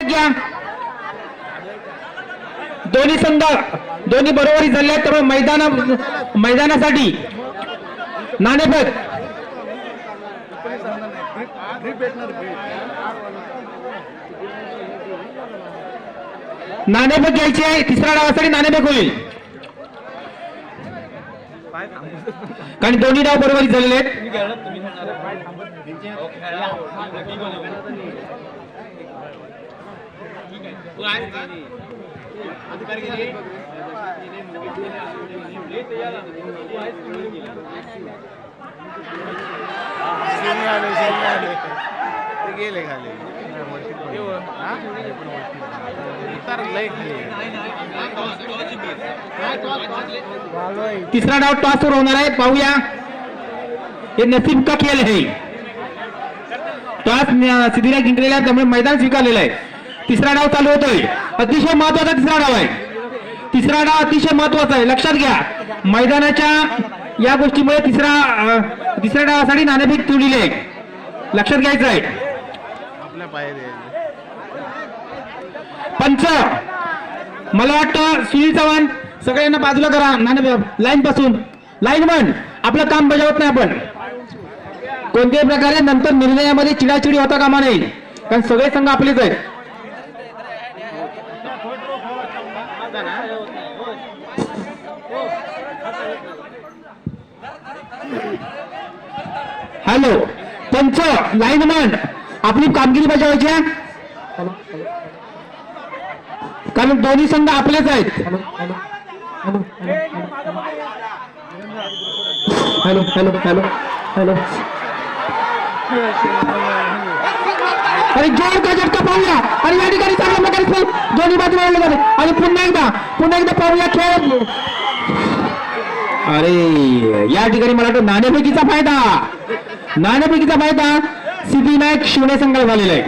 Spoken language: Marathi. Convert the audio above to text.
घ्या. दोन्ही संघ दोन्ही बरोबरी झाले त्यामुळे मैदानासाठी नाणेफेक. नाणेफेक घ्यायची आहे. तिसऱ्या डावासाठी नाणेफेक होईल कारण दोन्ही डाव बरोबरी झालेले आहेत. गेले खाली तिसरा डाव टॉसवर होणार आहे. पाहूया हे नसीब का खेळ आहे. टॉस सिद्धीला जिंकलेला आहे त्यामुळे मैदान स्वीकारलेलं आहे. तिसरा डाव चालू होतोय. अतिशय महत्वाचा तिसरा डाव आहे. तिसरा डाव अतिशय महत्वाचा आहे. लक्षात घ्या मैदानाच्या या गोष्टीमुळे तिसऱ्या डावासाठी नाणेफेक तुडलेली आहे. लक्षात घ्यायचं आहे. आपल्या पाय पंच मला वाटतं सुनील चव्हाण सगळ्यांना बाजूला करा. नाणेफेक लाईन पासून. लाईन वन आपलं काम बजावत नाही आपण. कोणत्याही प्रकारे नंतर निर्णयामध्ये चिडाचिडी होता कामा नये कारण सगळे संघ आपलेच आहेत. हॅलो पंच लाईनमन आपली कामगिरी बजावायची आहे कारण दोन्ही संघ आपलेच आहेत. हॅलो हॅलो हॅलो हॅलो अरे जोर का झटका पाहूया. आणि या ठिकाणी चांगल्या प्रकारे दोन्ही बाजूला आणले जाते. आणि पुन्हा एकदा पाहूया खेळ. अरे या ठिकाणी मला वाटतं नाणेफेकीचा फायदा सिद्धिविनायक शिवणे संघाला झालेला आहे.